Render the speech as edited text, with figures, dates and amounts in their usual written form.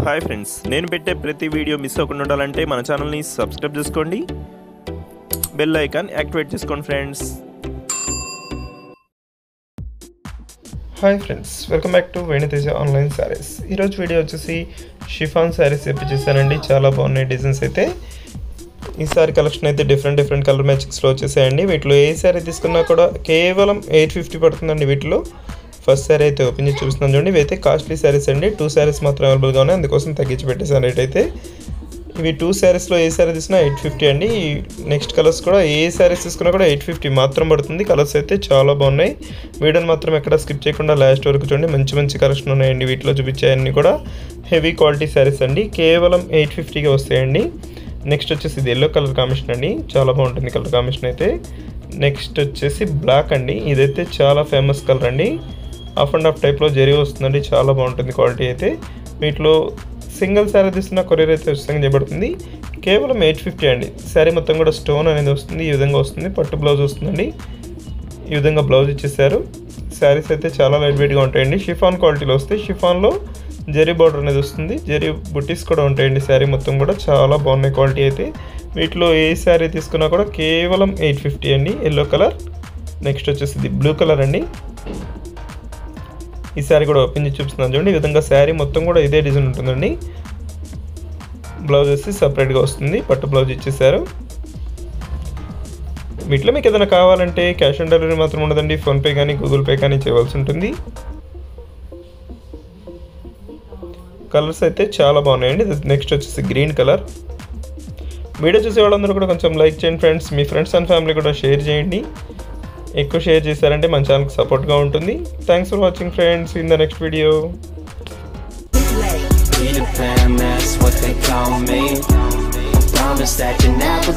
Hi friends, నేను పెట్టే ప్రతి వీడియో మిస్ అవ్వకుండా ఉండాలంటే మన ఛానల్ని సబ్స్క్రైబ్ చేసుకోండి, బెల్ ఐకాన్ యాక్టివేట్ చేసుకోండి friends. Hi friends, welcome back to వెను తేజ ఆన్లైన్ సారీస్. ఈరోజు వీడియో వచ్చేసి షిఫాన్ సారీస్ తెప్పించేసానండి. చాలా బాగున్నాయి డిజైన్స్ అయితే. ఈ సారీ కలెక్షన్ అయితే డిఫరెంట్ కలర్ మ్యాచింగ్స్లో వచ్చేసాయండి. వీటిలో ఏ సారీ తీసుకున్నా కూడా కేవలం 850 పడుతుందండి. వీటిలో ఫస్ట్ సారీ అయితే ఓపెన్ చేసి చూస్తున్నాను చూడండి. ఇవైతే కాస్ట్లీ సారీస్ అండి. 2 సారీస్ మాత్రం అవైలబుల్గా ఉన్నాయి, అందుకోసం తగ్గించి పెట్టేసాను రేట్ అయితే. ఇవి 2 సారీస్లో ఏ సారీ తీసుకున్నా 850 అండి. నెక్స్ట్ కలర్స్ కూడా ఏ సారీస్ తీసుకున్నా కూడా 850 మాత్రం పడుతుంది. కలర్స్ అయితే చాలా బాగున్నాయి. వీడియోని మాత్రం ఎక్కడ స్కిప్ చేయకుండా లాస్ట్ వరకు చూడండి. మంచి కలెక్షన్ ఉన్నాయండి. వీటిలో చూపించాయన్నీ కూడా హెవీ క్వాలిటీ సారీస్ అండి. కేవలం 850కి వస్తాయండి. నెక్స్ట్ వచ్చేసి ఇది ఎల్లో కలర్ కాంబినేషన్ అండి. చాలా బాగుంటుంది కలర్ కాంబినేషన్ అయితే. నెక్స్ట్ వచ్చేసి బ్లాక్ అండి. ఇదైతే చాలా ఫేమస్ కలర్ అండి. హాఫ్ అండ్ హాఫ్ టైప్లో జరీ వస్తుందండి. చాలా బాగుంటుంది క్వాలిటీ అయితే. వీటిలో సింగిల్ శారీ తీసుకున్న కొరియర్ అయితే ఉచితంగా చేయబడుతుంది. కేవలం 850 అండి. శారీ మొత్తం కూడా స్టోన్ అనేది వస్తుంది. ఈ విధంగా వస్తుంది. పట్టు బ్లౌజ్ వస్తుందండి. ఈ విధంగా బ్లౌజ్ ఇచ్చేసారు. శారీస్ అయితే చాలా లైట్ వెయిట్గా ఉంటాయండి. షిఫాన్ క్వాలిటీలో వస్తాయి. షిఫాన్లో జరీ బార్డర్ అనేది వస్తుంది. జరీ బుటీస్ కూడా ఉంటాయండి. శారీ మొత్తం కూడా చాలా బాగున్నాయి క్వాలిటీ అయితే. వీటిలో ఏ శారీ తీసుకున్నా కూడా కేవలం 850 అండి. Yellow colour. నెక్స్ట్ వచ్చేసి ఇది బ్లూ కలర్ అండి. ఈ శారీ కూడా ఓపెన్ చేసి చూపిస్తున్నాను చూడండి. ఈ విధంగా శారీ మొత్తం కూడా ఇదే డిజైన్ ఉంటుందండి. బ్లౌజ్ వచ్చి సపరేట్గా వస్తుంది. పట్టు బ్లౌజ్ ఇచ్చేసారు. వీటిలో మీకు ఏదైనా కావాలంటే క్యాష్ ఆన్ డెలివరీ మాత్రం ఉండదండి. ఫోన్పే కానీ గూగుల్ పే కానీ చేయవలసి ఉంటుంది. కలర్స్ అయితే చాలా బాగున్నాయండి. నెక్స్ట్ వచ్చేసి గ్రీన్ కలర్. వీడియో చూసే వాళ్ళందరూ కూడా కొంచెం లైక్ చేయండి friends. Me friends and family కూడా షేర్ చేయండి. ఎక్కువ షేర్ చేశారంటే మన ఛానల్కి సపోర్ట్గా ఉంటుంది. Thanks for watching friends. In the next video. That's what they call me. I promise that you're never